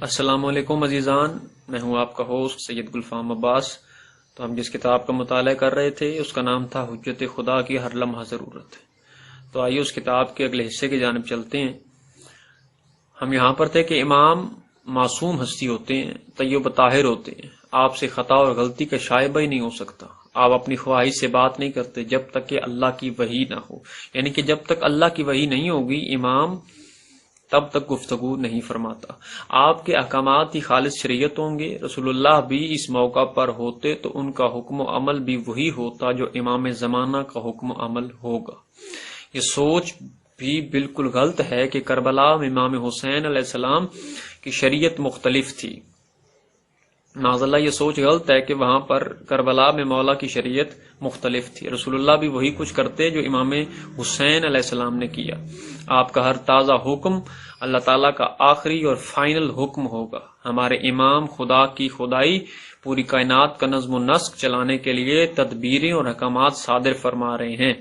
السلام علیکم عزیزان، میں ہوں آپ کا ہوسٹ سید گلفام عباس۔ تو ہم جس کتاب کا مطالعہ کر رہے تھے اس کا نام تھا حجت خدا کی ہر لمحہ ضرورت ہے۔ تو آئیے اس کتاب کے اگلے حصے کی جانب چلتے ہیں۔ ہم یہاں پر تھے کہ امام معصوم ہستی ہوتے ہیں، طیب طاہر ہوتے ہیں، آپ سے خطا اور غلطی کا شائبہ ہی نہیں ہو سکتا۔ آپ اپنی خواہش سے بات نہیں کرتے جب تک کہ اللہ کی وحی نہ ہو، یعنی کہ جب تک اللہ کی وحی نہیں ہوگی امام تب تک گفتگو نہیں فرماتا۔ آپ کے احکامات ہی خالص شریعت ہوں گے۔ رسول اللہ بھی اس موقع پر ہوتے تو ان کا حکم و عمل بھی وہی ہوتا جو امام زمانہ کا حکم و عمل ہوگا۔ یہ سوچ بھی بالکل غلط ہے کہ کربلا میں امام حسین علیہ السلام کی شریعت مختلف تھی۔ معاذ اللہ، یہ سوچ غلط ہے کہ وہاں پر کربلا میں مولا کی شریعت مختلف تھی۔ رسول اللہ بھی وہی کچھ کرتے جو امام حسین علیہ السلام نے کیا۔ آپ کا ہر تازہ حکم اللہ تعالیٰ کا آخری اور فائنل حکم ہوگا۔ ہمارے امام خدا کی خدائی پوری کائنات کا نظم و نسق چلانے کے لیے تدبیریں اور احکامات صادر فرما رہے ہیں۔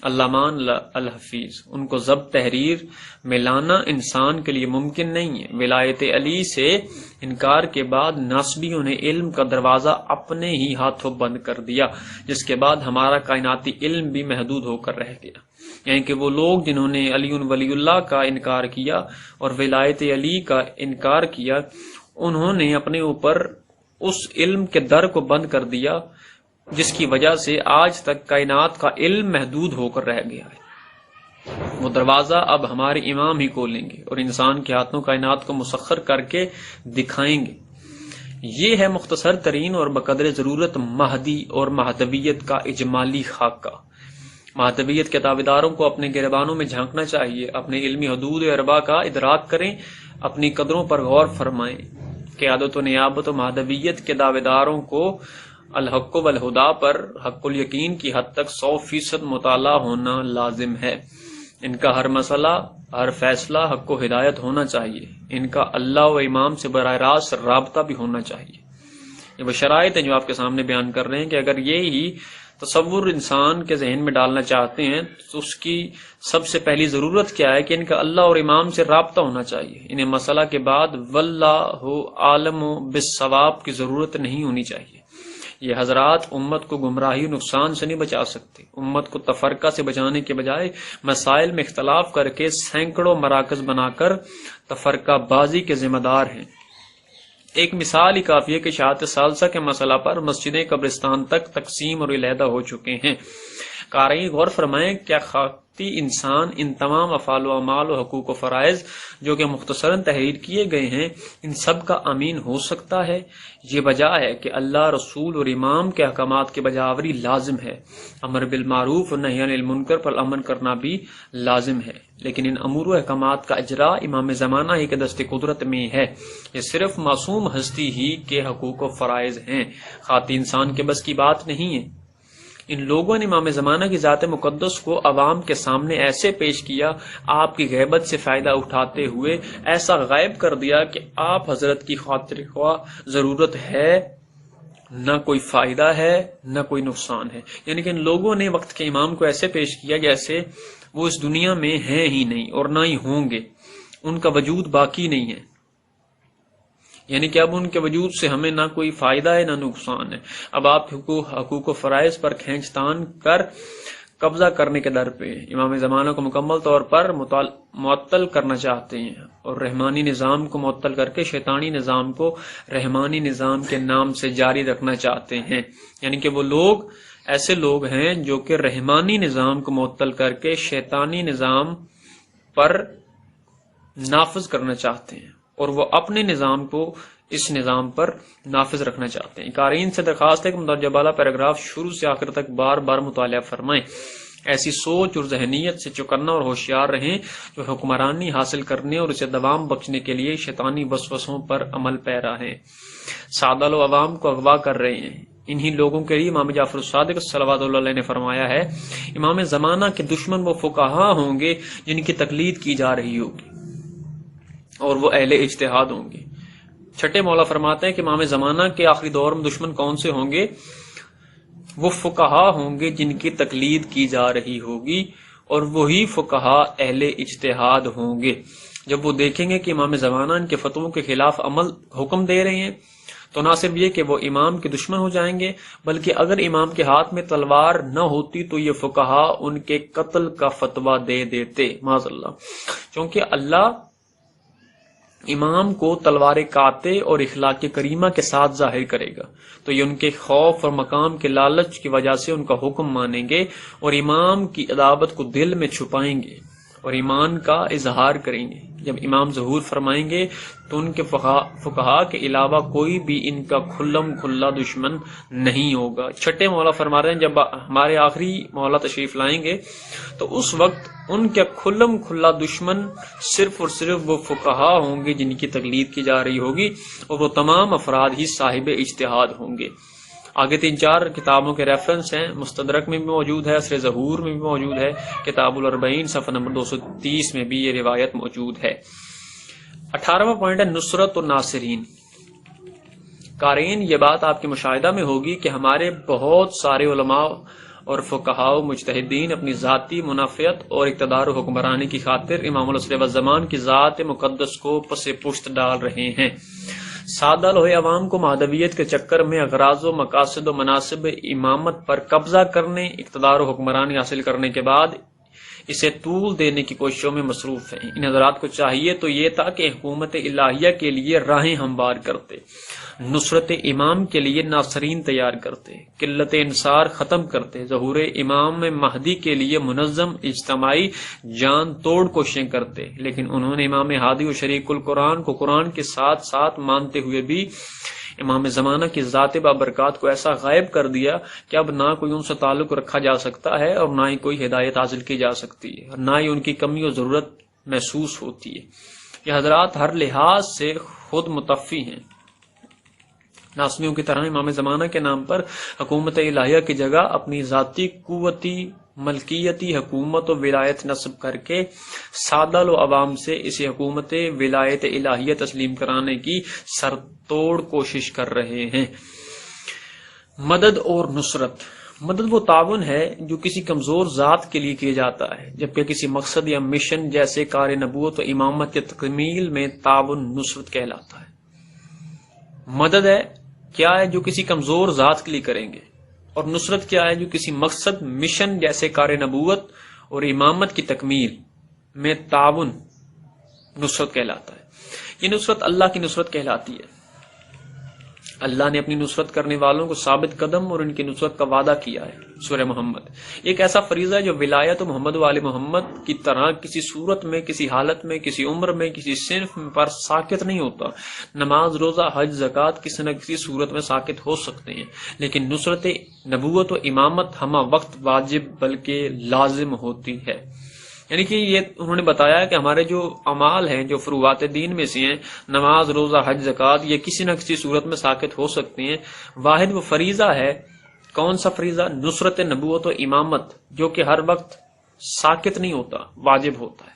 علامہ الحفیظ، ان کو ضبط تحریر میں لانا انسان کے لیے ممکن نہیں ہے۔ ولایت علی سے انکار کے بعد ناصبیوں نے علم کا دروازہ اپنے ہی ہاتھوں بند کر دیا، جس کے بعد ہمارا کائناتی علم بھی محدود ہو کر رہ گیا۔ یعنی کہ وہ لوگ جنہوں نے علی ولی اللہ کا انکار کیا اور ولایت علی کا انکار کیا، انہوں نے اپنے اوپر اس علم کے در کو بند کر دیا جس کی وجہ سے آج تک کائنات کا علم محدود ہو کر رہ گیا ہے۔ وہ دروازہ اب ہمارے امام ہی کھولیں گے اور انسان کے ہاتھوں کائنات کو مسخر کر کے دکھائیں گے۔ یہ ہے مختصر ترین اور بقدر ضرورت مہدی اور مہدویت کا اجمالی خاکہ۔ مہدویت کے دعویداروں کو اپنے گریبانوں میں جھانکنا چاہیے، اپنے علمی حدود اربا کا ادراک کریں، اپنی قدروں پر غور فرمائیں۔ قیادت و نیابت و مہدویت کے دعویداروں کو الحق والہدا پر حق الیقین کی حد تک 100% مطالعہ ہونا لازم ہے۔ ان کا ہر مسئلہ، ہر فیصلہ حق و ہدایت ہونا چاہیے۔ ان کا اللہ و امام سے براہ راست رابطہ بھی ہونا چاہیے۔ یہ وہ شرائط ہیں جو آپ کے سامنے بیان کر رہے ہیں کہ اگر یہی تصور انسان کے ذہن میں ڈالنا چاہتے ہیں تو اس کی سب سے پہلی ضرورت کیا ہے کہ ان کا اللہ اور امام سے رابطہ ہونا چاہیے۔ انہیں مسئلہ کے بعد واللہ عالم بالصواب کی ضرورت نہیں ہونی چاہیے۔ یہ حضرات امت کو گمراہی و نقصان سے نہیں بچا سکتے۔ امت کو تفرقہ سے بچانے کے بجائے مسائل میں اختلاف کر کے سینکڑوں مراکز بنا کر تفرقہ بازی کے ذمہ دار ہیں۔ ایک مثال ہی کافی ہے کہ شہادت ثالثہ کے مسئلہ پر مسجدیں قبرستان تک تقسیم اور علیحدہ ہو چکے ہیں۔ قارئین غور فرمائیں، کیا خاطی انسان ان تمام افعال و اعمال و حقوق و فرائض جو کہ مختصراً تحریر کیے گئے ہیں ان سب کا امین ہو سکتا ہے؟ یہ وجہ ہے کہ اللہ، رسول اور امام کے احکامات کی بجاوری لازم ہے۔ امر بالمعروف اور نہی عن المنکر پر عمل کرنا بھی لازم ہے، لیکن ان امور و احکامات کا اجرا امام زمانہ ہی کے دست قدرت میں ہے۔ یہ صرف معصوم ہستی ہی کے حقوق و فرائض ہیں، خاطی انسان کے بس کی بات نہیں ہے۔ ان لوگوں نے امام زمانہ کی ذات مقدس کو عوام کے سامنے ایسے پیش کیا، آپ کی غیبت سے فائدہ اٹھاتے ہوئے ایسا غائب کر دیا کہ آپ حضرت کی خاطر خواہ ضرورت ہے، نہ کوئی فائدہ ہے نہ کوئی نقصان ہے۔ یعنی کہ ان لوگوں نے وقت کے امام کو ایسے پیش کیا جیسے وہ اس دنیا میں ہیں ہی نہیں اور نہ ہی ہوں گے، ان کا وجود باقی نہیں ہے۔ یعنی کہ اب ان کے وجود سے ہمیں نہ کوئی فائدہ ہے نہ نقصان ہے۔ اب آپ حقوق و فرائض پر کھینچ تان کر قبضہ کرنے کے در پہ امام زمانہ کو مکمل طور پر معطل کرنا چاہتے ہیں اور رحمانی نظام کو معطل کر کے شیطانی نظام کو رحمانی نظام کے نام سے جاری رکھنا چاہتے ہیں۔ یعنی کہ وہ لوگ ایسے لوگ ہیں جو کہ رحمانی نظام کو معطل کر کے شیطانی نظام پر نافذ کرنا چاہتے ہیں اور وہ اپنے نظام کو اس نظام پر نافذ رکھنا چاہتے ہیں۔ قارئین سے درخواست ہے کہ مندرجہ بالا پیراگراف شروع سے آخر تک بار بار مطالعہ فرمائیں۔ ایسی سوچ اور ذہنیت سے چوکنا اور ہوشیار رہیں جو حکمرانی حاصل کرنے اور اسے دوام بخشنے کے لیے شیطانی وسوسوں پر عمل پیرا ہیں، سادہ لو عوام کو اغوا کر رہے ہیں۔ انہی لوگوں کے لیے امام جعفر الصادق صلوات اللہ علیہ نے فرمایا ہے، امام زمانہ کے دشمن وہ فقہا ہوں گے جن کی تقلید کی جا رہی ہوگی اور وہ اہل اجتہاد ہوں گے۔ چھٹے مولا فرماتے ہیں کہ امام زمانہ کے آخری دور میں دشمن کون سے ہوں گے؟ وہ فقہا ہوں گے جن کی تقلید کی جا رہی ہوگی اور وہی فقہا اہل اجتہاد ہوں گے۔ جب وہ دیکھیں گے کہ امام زمانہ ان کے فتووں کے خلاف عمل حکم دے رہے ہیں تو نہ صرف یہ کہ وہ امام کے دشمن ہو جائیں گے، بلکہ اگر امام کے ہاتھ میں تلوار نہ ہوتی تو یہ فقہا ان کے قتل کا فتویٰ دے دیتے معاذ اللہ، کیونکہ اللہ امام کو تلوار کاتے اور اخلاق کریمہ کے ساتھ ظاہر کرے گا، تو یہ ان کے خوف اور مقام کے لالچ کی وجہ سے ان کا حکم مانیں گے اور امام کی عداوت کو دل میں چھپائیں گے اور ایمان کا اظہار کریں گے۔ جب امام ظہور فرمائیں گے تو ان کے فقہا کے علاوہ کوئی بھی ان کا کھلم کھلا دشمن نہیں ہوگا۔ چھٹے مولا فرما رہے ہیں جب ہمارے آخری مولا تشریف لائیں گے تو اس وقت ان کے کھلم کھلا دشمن صرف اور صرف وہ فقہا ہوں گے جن کی تقلید کی جا رہی ہوگی، اور وہ تمام افراد ہی صاحب اجتہاد ہوں گے۔ آگے 3-4 کتابوں کے ریفرنس ہیں، مستدرک میں بھی موجود ہے، اثر ظہور میں بھی موجود ہے، کتاب الاربعین صفحہ نمبر 230 میں بھی یہ روایت موجود ہے۔ 18واں پوائنٹ ہے نصرت اور ناصرین۔ قارئین یہ بات آپ کے مشاہدہ میں ہوگی کہ ہمارے بہت سارے علماء اور فقہاء و مجتہدین اپنی ذاتی منافعت اور اقتدار و حکمرانی کی خاطر امام العصر والزمان کی ذات مقدس کو پس پشت ڈال رہے ہیں۔ سادہ لوہے عوام کو مہدویت کے چکر میں اغراض و مقاصد و مناسب امامت پر قبضہ کرنے، اقتدار و حکمرانی حاصل کرنے کے بعد اسے طول دینے کی کوششوں میں مصروف ہیں۔ ان حضرات کو چاہیے تو یہ تھا کہ حکومت الہیہ کے لیے راہیں ہموار کرتے، نصرت امام کے لیے ناصرین تیار کرتے، قلت انصار ختم کرتے، ظہور امام مہدی کے لیے منظم اجتماعی جان توڑ کوششیں کرتے، لیکن انہوں نے امام ہادی و شریک القرآن کو قرآن کے ساتھ ساتھ مانتے ہوئے بھی امام زمانہ کی ذات بابرکات کو ایسا غائب کر دیا کہ اب نہ کوئی ان سے تعلق رکھا جا سکتا ہے اور نہ ہی کوئی ہدایت حاصل کی جا سکتی ہے، اور نہ ہی ان کی کمی و ضرورت محسوس ہوتی ہے۔ یہ حضرات ہر لحاظ سے خود متفی ہیں۔ ناسمیوں کی طرح امام زمانہ کے نام پر حکومت الہیہ کی جگہ اپنی ذاتی قوتی ملکیتی حکومت و ولایت نصب کر کے سادہ لو عوام سے اسے حکومت ولایت الہیہ تسلیم کرانے کی سرتوڑ کوشش کر رہے ہیں۔ مدد اور نصرت۔ مدد وہ تعاون ہے جو کسی کمزور ذات کے لیے کیا جاتا ہے، جبکہ کسی مقصد یا مشن جیسے کار نبوت و امامت کے تکمیل میں تعاون نصرت کہلاتا ہے۔ مدد ہے کیا ہے جو کسی کمزور ذات کے لیے کریں گے، اور نصرت کیا ہے جو کسی مقصد مشن جیسے کار نبوت اور امامت کی تکمیل میں تعاون نصرت کہلاتا ہے۔ یہ نصرت اللہ کی نصرت کہلاتی ہے۔ اللہ نے اپنی نصرت کرنے والوں کو ثابت قدم اور ان کی نصرت کا وعدہ کیا ہے۔ سورہ محمد ایک ایسا فریضہ ہے جو ولایت محمد و آل محمد کی طرح کسی صورت میں، کسی حالت میں، کسی عمر میں، کسی صنف پر ساکت نہیں ہوتا۔ نماز، روزہ، حج، زکوٰۃ کسی نہ کسی صورت میں ساکت ہو سکتے ہیں، لیکن نصرت نبوت و امامت ہمہ وقت واجب بلکہ لازم ہوتی ہے۔ یعنی کہ یہ انہوں نے بتایا کہ ہمارے جو اعمال ہیں جو فروعات دین میں سے ہیں، نماز، روزہ، حج، زکوٰۃ، یہ کسی نہ کسی صورت میں ساکت ہو سکتے ہیں۔ واحد وہ فریضہ ہے، کون سا فریضہ؟ نصرت نبوت و امامت، جو کہ ہر وقت ساکت نہیں ہوتا، واجب ہوتا ہے،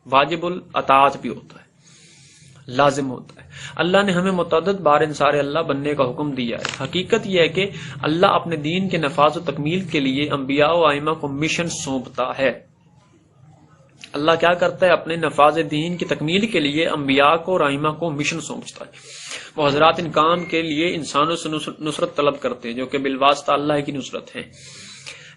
واجب الاطاعت بھی ہوتا ہے، لازم ہوتا ہے۔ اللہ نے ہمیں متعدد بار انصار اللہ بننے کا حکم دیا ہے۔ حقیقت یہ ہے کہ اللہ اپنے دین کے نفاذ و تکمیل کے لیے انبیاء و ائمہ کو مشن سونپتا ہے۔ اللہ کیا کرتا ہے؟ اپنے نفاذ دین کی تکمیل کے لیے انبیاء کو اور ائمہ کو مشن سونپتا ہے۔ وہ حضرات ان کام کے لیے انسانوں سے نصرت طلب کرتے ہیں جو کہ بالواسطہ اللہ کی نصرت ہے۔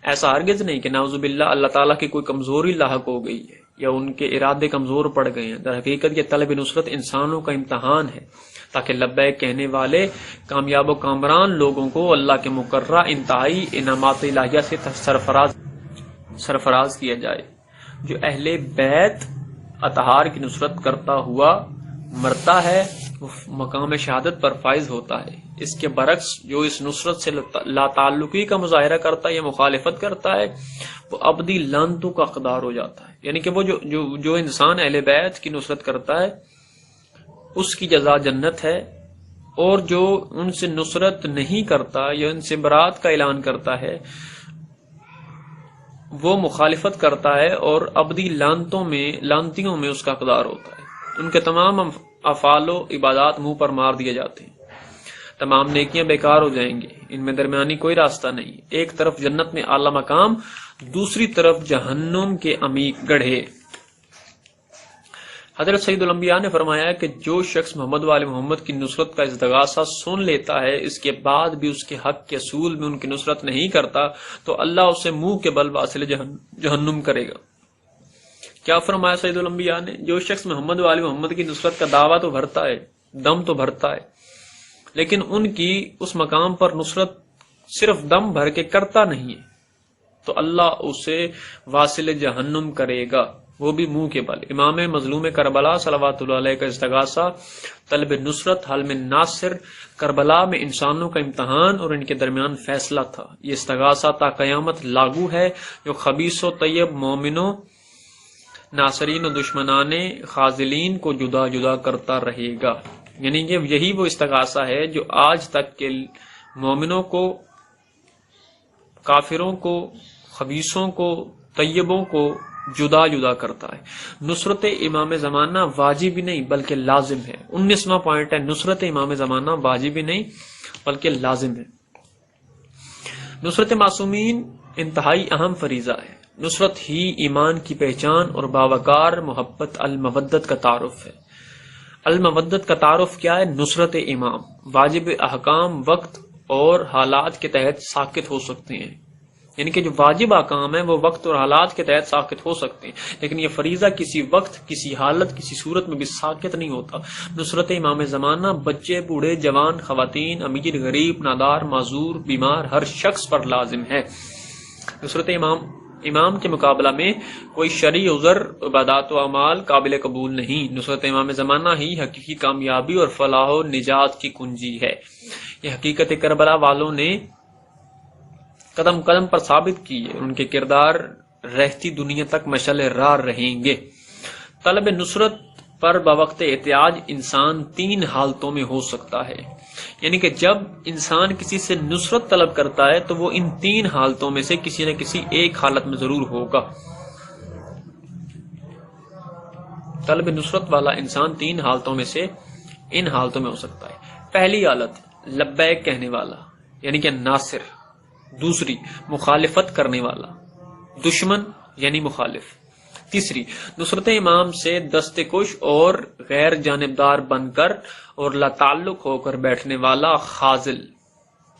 ایسا ہرگز نہیں کہ نعوذ باللہ اللہ تعالیٰ کی کوئی کمزوری لاحق ہو گئی ہے یا ان کے ارادے کمزور پڑ گئے ہیں۔ در حقیقت یہ طلب نصرت انسانوں کا امتحان ہے تاکہ لبیک کہنے والے کامیاب و کامران لوگوں کو اللہ کے مقررہ انتہائی انعامات الہیہ سے سرفراز کیا جائے۔ جو اہل بیت اطہار کی نصرت کرتا ہوا مرتا ہے وہ مقام شہادت پر فائز ہوتا ہے۔ اس کے برعکس جو اس نصرت سے لا تعلقی کا مظاہرہ کرتا ہے یا مخالفت کرتا ہے وہ ابدی لعنتوں کا حقدار ہو جاتا ہے۔ یعنی کہ وہ جو انسان اہل بیت کی نصرت کرتا ہے اس کی جزا جنت ہے، اور جو ان سے نصرت نہیں کرتا یا ان سے برات کا اعلان کرتا ہے وہ مخالفت کرتا ہے اور ابدی لعنتیوں میں اس کا حقدار ہوتا ہے۔ ان کے تمام افعال و عبادات منہ پر مار دیے جاتے ہیں، تمام نیکیاں بیکار ہو جائیں گی، ان میں درمیانی کوئی راستہ نہیں۔ ایک طرف جنت میں اعلی مقام، دوسری طرف جہنم کے عمیق گڑھے۔ حضرت سید الانبیاء نے فرمایا کہ جو شخص محمد وآل محمد کی نصرت کا استغاثہ سن لیتا ہے، اس کے بعد بھی اس کے حق کے اصول میں ان کی نصرت نہیں کرتا، تو اللہ اسے منہ کے بل واصل جہنم کرے گا۔ کیا فرمایا سید الانبیاء نے؟ جو شخص محمد وآل محمد کی نصرت کا دعویٰ تو بھرتا ہے، دم تو بھرتا ہے، لیکن ان کی اس مقام پر نصرت صرف دم بھر کے کرتا نہیں ہے، تو اللہ اسے واصل جہنم کرے گا، وہ بھی منہ کے بل۔ امام مظلوم کربلا صلوات اللہ علیہ کا استغاثہ، طلب نصرت، حل میں ناصر، کربلا میں انسانوں کا امتحان اور ان کے درمیان فیصلہ تھا۔ یہ استغاثہ تا قیامت لاگو ہے، جو خبیث و طیب مومنوں، ناصرین و دشمنان خاذلین کو جدا جدا کرتا رہے گا۔ یعنی کہ یہی وہ استغاثہ ہے جو آج تک کے مومنوں کو، کافروں کو، خبیثوں کو، طیبوں کو جدا جدا کرتا ہے۔ نصرت امام زمانہ واجب ہی نہیں بلکہ لازم ہے۔ 19واں پوائنٹ ہے، نصرت امام زمانہ واجب ہی نہیں بلکہ لازم ہے۔ نصرت معصومین انتہائی اہم فریضہ ہے۔ نصرت ہی ایمان کی پہچان اور باوقار محبت المودت کا تعارف ہے۔ المودت کا تعارف کیا ہے؟ نصرت امام۔ واجب احکام وقت اور حالات کے تحت ساقط ہو سکتے ہیں، یعنی کہ جو واجب احکام ہیں وہ وقت اور حالات کے تحت ساقط ہو سکتے ہیں، لیکن یہ فریضہ کسی وقت، کسی حالت، کسی صورت میں بھی ساقط نہیں ہوتا۔ نصرت امام زمانہ بچے، بوڑھے، جوان، خواتین، امیر، غریب، نادار، معذور، بیمار، ہر شخص پر لازم ہے۔ نصرت امام کے مقابلہ میں کوئی شرعی عذر، عبادات و اعمال قابل قبول نہیں۔ نصرت امام زمانہ ہی حقیقی کامیابی اور فلاح و نجات کی کنجی ہے۔ یہ حقیقت کربلا والوں نے قدم قدم پر ثابت کی ہے، ان کے کردار رہتی دنیا تک مشعل راہ رہیں گے۔ طلب نصرت پر بوقت احتیاج انسان 3 حالتوں میں ہو سکتا ہے، یعنی کہ جب انسان کسی سے نصرت طلب کرتا ہے تو وہ ان 3 حالتوں میں سے کسی نہ کسی ایک حالت میں ضرور ہوگا۔ طلب نصرت والا انسان 3 حالتوں میں سے ان حالتوں میں ہو سکتا ہے۔ پہلی حالت لبیک کہنے والا یعنی کہ ناصر، دوسری مخالفت کرنے والا، دشمن یعنی مخالف، تیسری نصرت امام سے دست کش اور غیر جانبدار بن کر اور لا تعلق ہو کر بیٹھنے والا خاذل۔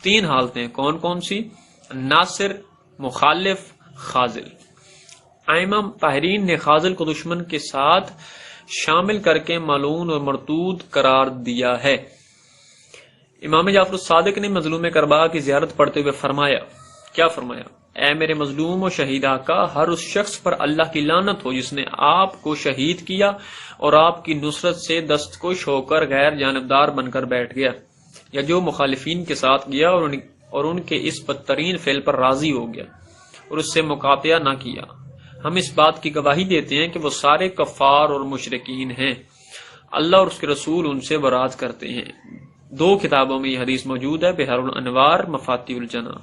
3 حالتیں کون کون سی؟ ناصر، مخالف، خاذل۔ ائمہ طاہرین نے خاذل کو دشمن کے ساتھ شامل کر کے ملعون اور مردود قرار دیا ہے۔ امام جعفر الصادق نے مظلوم کربلا کی زیارت پڑھتے ہوئے فرمایا، کیا فرمایا؟ اے میرے مظلوم و شہید آقا، ہر اس شخص پر اللہ کی لعنت ہو جس نے آپ کو شہید کیا اور آپ کی نصرت سے دستکش ہو کر غیر جانبدار بن کر بیٹھ گیا، یا جو مخالفین کے ساتھ گیا اور ان کے اس بدترین فعل پر راضی ہو گیا اور اس سے مقاطعہ نہ کیا۔ ہم اس بات کی گواہی دیتے ہیں کہ وہ سارے کفار اور مشرکین ہیں، اللہ اور اس کے رسول ان سے برات کرتے ہیں۔ 2 کتابوں میں یہ حدیث موجود ہے، بحر الانوار، مفاتیح الجنان۔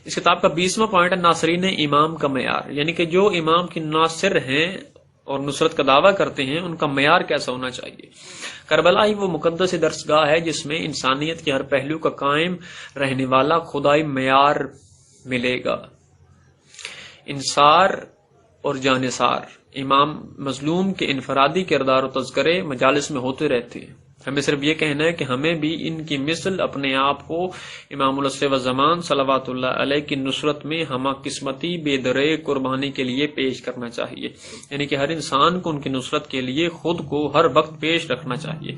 اس کتاب کا 20واں پوائنٹ ہے ناصرین امام کا معیار، یعنی کہ جو امام کی ناصر ہیں اور نصرت کا دعویٰ کرتے ہیں ان کا معیار کیسا ہونا چاہیے۔ کربلا ہی وہ مقدس درسگاہ ہے جس میں انسانیت کے ہر پہلو کا قائم رہنے والا خدائی معیار ملے گا۔ انصار اور جانصار، امام مظلوم کے انفرادی کردار و تذکرے مجالس میں ہوتے رہتے ہیں۔ ہمیں صرف یہ کہنا ہے کہ ہمیں بھی ان کی مثل اپنے آپ کو امام العصر و زمان صلوات اللہ علیہ کی نصرت میں ہمہ قسمتی بے درے قربانی کے لیے پیش کرنا چاہیے، یعنی کہ ہر انسان کو ان کی نصرت کے لیے خود کو ہر وقت پیش رکھنا چاہیے۔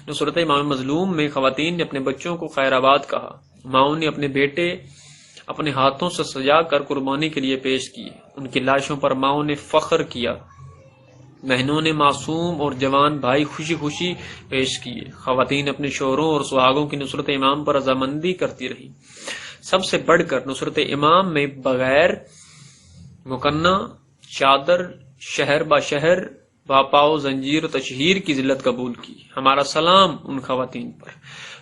نصرت امام مظلوم میں خواتین نے اپنے بچوں کو خیر آباد کہا، ماؤں نے اپنے بیٹے اپنے ہاتھوں سے سجا کر قربانی کے لیے پیش کیے، ان کی لاشوں پر ماؤں نے فخر کیا، بہنوں نے معصوم اور جوان بھائی خوشی خوشی پیش کیے، خواتین اپنے شوہروں اور سہاگوں کی نصرت امام پر رضامندی کرتی رہی۔ سب سے بڑھ کر نصرت امام میں بغیر مکنہ، چادر، شہر با شہر، باپاؤ زنجیر و تشہیر کی ذلت قبول کی۔ ہمارا سلام ان خواتین پر۔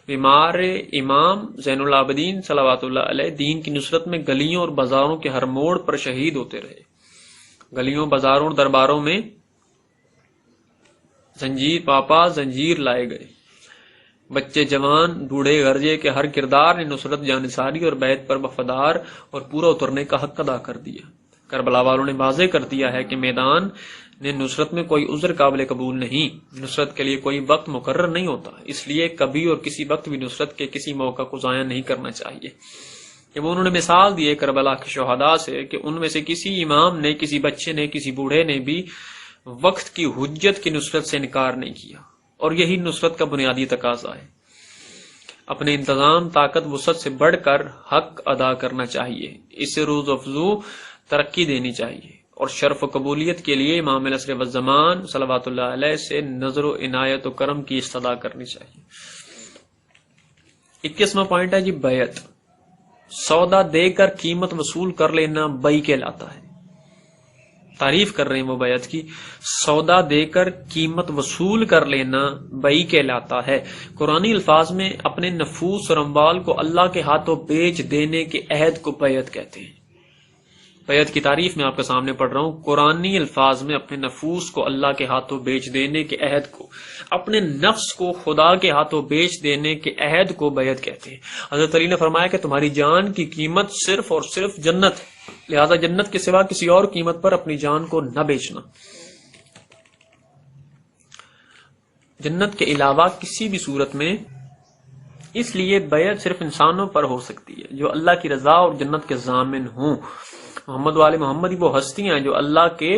بیمار امام زین العابدین صلوات اللہ علیہ دین کی نصرت میں گلیوں اور بازاروں کے ہر موڑ پر شہید ہوتے رہے۔ گلیوں، بازاروں اور درباروں میں زنجیر لائے گئے۔ بچے، جوان، بوڑھے، غرجے کے ہر کردار نے نصرت، جانثاری اور بیعت پر وفادار اور پورا اترنے کا حق ادا کر دیا۔ کربلا والوں نے واضح کر دیا ہے کہ میدان نے نصرت میں کوئی عذر قابل قبول نہیں، نصرت کے لیے کوئی وقت مقرر نہیں ہوتا، اس لیے کبھی اور کسی وقت بھی نصرت کے کسی موقع کو ضائع نہیں کرنا چاہیے۔ جب انہوں نے مثال دی ہے کربلا کے شہداء سے کہ ان میں سے کسی امام نے، کسی بچے نے، کسی بوڑھے نے بھی وقت کی حجت کی نصرت سے انکار نہیں کیا، اور یہی نصرت کا بنیادی تقاضا ہے۔ اپنے انتظام، طاقت، وسعت سے بڑھ کر حق ادا کرنا چاہیے، اسے روز افزو ترقی دینی چاہیے، اور شرف و قبولیت کے لیے امام العصر والزمان صلوات اللہ علیہ سے نظر و عنایت و کرم کی استدعا کرنی چاہیے۔ 21واں پوائنٹ ہے جی بیعت۔ سودا دے کر قیمت وصول کر لینا بیع کہلاتا ہے۔ تعریف کر رہے ہیں وہ بیعت کی، سودا دے کر قیمت وصول کر لینا بیع کہلاتا ہے۔ قرآنی الفاظ میں اپنے نفوس اور اموال کو اللہ کے ہاتھوں بیچ دینے کے عہد کو بیعت کہتے ہیں۔ بیعت کی تعریف میں آپ کے سامنے پڑھ رہا ہوں۔ قرآنی الفاظ میں اپنے نفوس کو اللہ کے ہاتھوں بیچ دینے کے عہد کو، اپنے نفس کو خدا کے ہاتھوں بیچ دینے کے عہد کو بیعت کہتے ہیں۔ حضرت علی نے فرمایا کہ تمہاری جان کی قیمت صرف اور صرف جنت ہے، لہذا جنت کے سوا کسی اور قیمت پر اپنی جان کو نہ بیچنا۔ جنت کے علاوہ کسی بھی صورت میں، اس لیے بیعت صرف انسانوں پر ہو سکتی ہے جو اللہ کی رضا اور جنت کے ضامن ہوں۔ محمد والے محمد وہ ہستیاں ہیں جو اللہ کے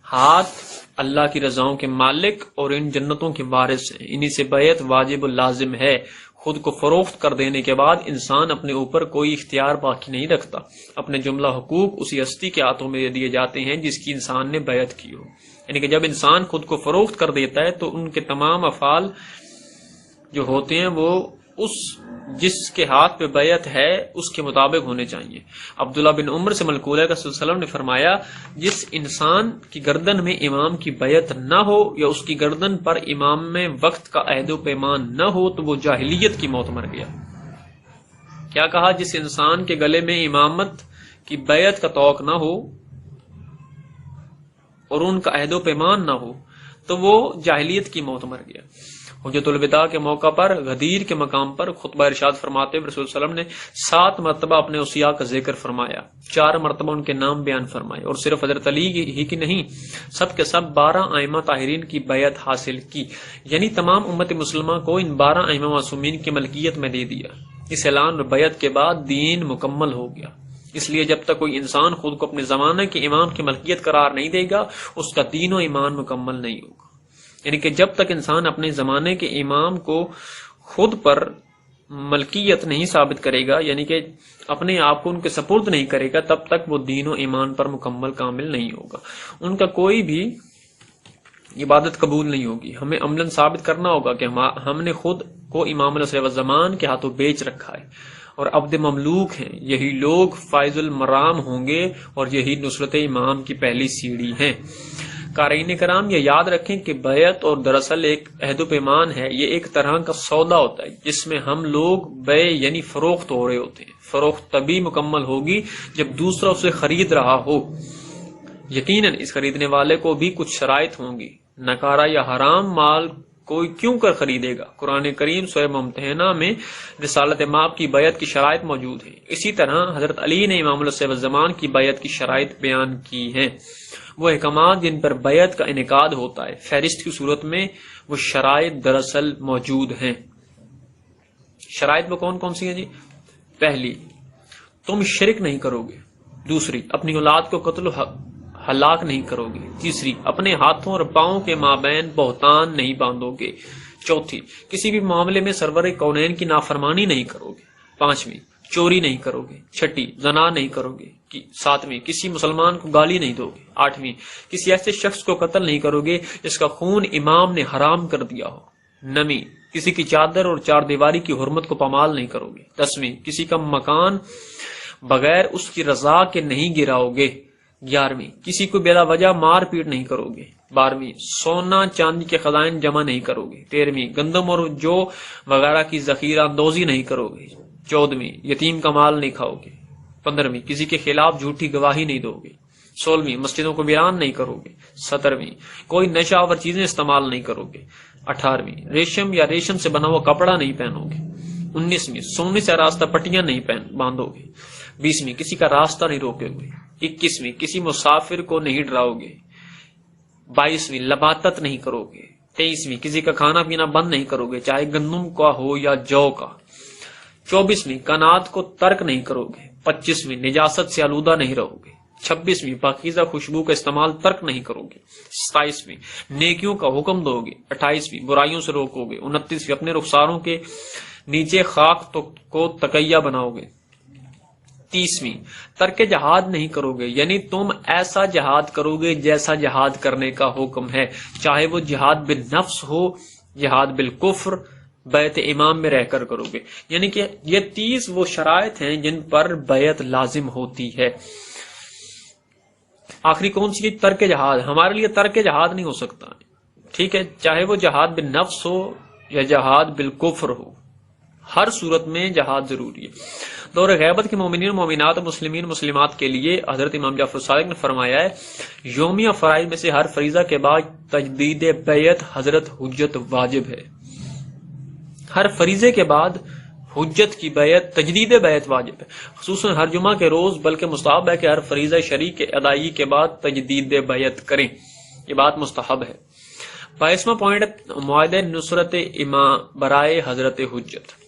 ہاتھ، اللہ کی رضاؤں کے مالک اور ان جنتوں کے وارث ہیں، انہی سے بیعت واجب و لازم ہے۔ خود کو فروخت کر دینے کے بعد انسان اپنے اوپر کوئی اختیار باقی نہیں رکھتا، اپنے جملہ حقوق اسی ہستی کے ہاتھوں میں دیے جاتے ہیں جس کی انسان نے بیعت کی ہو۔ یعنی کہ جب انسان خود کو فروخت کر دیتا ہے تو ان کے تمام افعال جو ہوتے ہیں وہ اس جس کے ہاتھ پہ بیعت ہے اس کے مطابق ہونے چاہیے۔ عبداللہ بن عمر سے منقول ہے کہ صلی اللہ علیہ وسلم نے فرمایا، جس انسان کی گردن میں امام کی بیعت نہ ہو یا اس کی گردن پر امام میں وقت کا عہد و پیمان نہ ہو تو وہ جاہلیت کی موت مر گیا۔ کیا کہا؟ جس انسان کے گلے میں امامت کی بیعت کا توق نہ ہو اور ان کا عہد و پیمان نہ ہو تو وہ جاہلیت کی موت مر گیا۔ حجت الوداع کے موقع پر غدیر کے مقام پر خطبہ ارشاد فرماتے ہوئے رسول صلی اللہ علیہ وسلم نے 7 مرتبہ اپنے اوصیاء کا ذکر فرمایا، 4 مرتبہ ان کے نام بیان فرمائے، اور صرف حضرت علی ہی کی نہیں، سب کے سب 12 ائمہ طاہرین کی بیعت حاصل کی، یعنی تمام امت مسلمہ کو ان 12 ائمہ معصومین کی ملکیت میں دے دیا۔ اس اعلان اور بیعت کے بعد دین مکمل ہو گیا۔ اس لیے جب تک کوئی انسان خود کو اپنے زمانے کے امام کی ملکیت قرار نہیں دے گا، اس کا دین و ایمان مکمل نہیں ہوگا۔ یعنی کہ جب تک انسان اپنے زمانے کے امام کو خود پر ملکیت نہیں ثابت کرے گا، یعنی کہ اپنے آپ کو ان کے سپرد نہیں کرے گا، تب تک وہ دین و ایمان پر مکمل کامل نہیں ہوگا، ان کا کوئی بھی عبادت قبول نہیں ہوگی۔ ہمیں عملاً ثابت کرنا ہوگا کہ ہم نے خود کو امام العصر والزمان کے ہاتھوں بیچ رکھا ہے اور عبد مملوک ہیں۔ یہی لوگ فائز المرام ہوں گے اور یہی نصرت امام کی پہلی سیڑھی ہیں۔ قارئین کرام یہ یاد رکھیں کہ بیعت اور دراصل ایک عہد و پیمان ہے، یہ ایک طرح کا سودا ہوتا ہے جس میں ہم لوگ بیع یعنی فروخت ہو رہے ہوتے ہیں۔ فروخت تبھی مکمل ہوگی جب دوسرا اسے خرید رہا ہو۔ یقیناً اس خریدنے والے کو بھی کچھ شرائط ہوں گی، نکارہ یا حرام مال کوئی کیوں کر خریدے گا؟ قرآن کریم سورہ ممتحنہ میں رسالت مآب کی بیعت کی شرائط موجود ہیں۔ اسی طرح حضرت علی نے امام العصر والزمان کی بیعت کی شرائط بیان کی ہیں۔ وہ احکامات جن پر بیعت کا انعقاد ہوتا ہے، فہرست کی صورت میں وہ شرائط دراصل موجود ہیں۔ شرائط وہ کون کون سی ہیں جی؟ پہلی، تم شرک نہیں کرو گے۔ دوسری، اپنی اولاد کو قتل و ہلاک نہیں کرو گے۔ تیسری، اپنے ہاتھوں اور پاؤں کے مابین بہتان نہیں باندھو گے۔ چوتھی، کسی بھی معاملے میں سرور کونین کی نافرمانی نہیں کرو گے۔ پانچویں، چوری نہیں کرو گے۔ چھٹی، زنا نہیں کرو گے۔ ساتویں، کسی مسلمان کو گالی نہیں دو گے۔ آٹھویں، کسی ایسے شخص کو قتل نہیں کرو گے جس کا خون امام نے حرام کر دیا ہو۔ نویں، کسی کی چادر اور چار دیواری کی حرمت کو پامال نہیں کرو گے۔ 10ویں، کسی کا مکان بغیر اس کی رضا کے نہیں گراؤ گے۔ 11ویں، کسی کو بلا وجہ مار پیٹ نہیں کرو گے۔ 12ویں، سونا چاندی کے خزائن جمع نہیں کرو گے۔ 13ویں، گندم اور جو وغیرہ کی ذخیرہ اندوزی نہیں کرو گے۔ 14ویں، یتیم کا مال نہیں کھاؤ گے۔ 15ویں، کسی کے خلاف جھوٹی گواہی نہیں دو گے۔ 16ویں، مسجدوں کو ویران نہیں کرو گے۔ 17ویں، کوئی نشہ آور چیزیں استعمال نہیں کرو گے۔ 18ویں، ریشم یا ریشم سے بنا ہوا کپڑا نہیں پہنو گے۔ 19ویں، سونے سے راستہ پٹیاں نہیں باندھو گے۔ 20ویں، کسی کا راستہ نہیں روکے گے۔ 21ویں، کسی مسافر کو نہیں ڈراؤ گے۔ 22ویں لباتت نہیں کرو گے. 23ویں کسی کا کھانا پینا بند نہیں کرو گے چاہے گندم کا ہو یا جو کا. 24ویں کنات کو ترک نہیں کرو گے. 25ویں نجاست سے آلودہ نہیں رہو گے. 26ویں پاکیزہ خوشبو کا استعمال ترک نہیں کرو گے. 27ویں نیکیوں کا حکم دو گے. 28ویں برائیوں سے روکو گے. 29ویں اپنے رخساروں کے نیچے خاک کو تکیہ بناؤ گے. 30ویں ترک جہاد نہیں کرو گے یعنی تم ایسا جہاد کرو گے جیسا جہاد کرنے کا حکم ہے چاہے وہ جہاد بالنفس ہو جہاد بالکفر بیعت امام میں رہ کر کرو گے. یعنی کہ یہ 30 وہ شرائط ہیں جن پر بیعت لازم ہوتی ہے. آخری کون سی؟ ترک جہاد. ہمارے لیے ترک جہاد نہیں ہو سکتا. ٹھیک ہے، چاہے وہ جہاد بالنفس ہو یا جہاد بالکفر ہو، ہر صورت میں جہاد ضروری ہے. دور غیبت کے مومنین مومنات مسلمین مسلمات کے لیے حضرت امام جعفر صادق نے فرمایا ہے یومیہ فرائض میں سے ہر فریضہ کے بعد تجدید بیعت حضرت حجت واجب ہے. ہر فریضے کے بعد حجت کی بیعت تجدید بیعت واجب ہے. خصوصاً ہر جمعہ کے روز بلکہ مستحب ہے کہ ہر فریضہ شرعی کے ادائیگی کے بعد تجدید بیعت کریں. یہ بات مستحب ہے. 22واں پوائنٹ معاہدہ نصرت امام برائے حضرت حجت.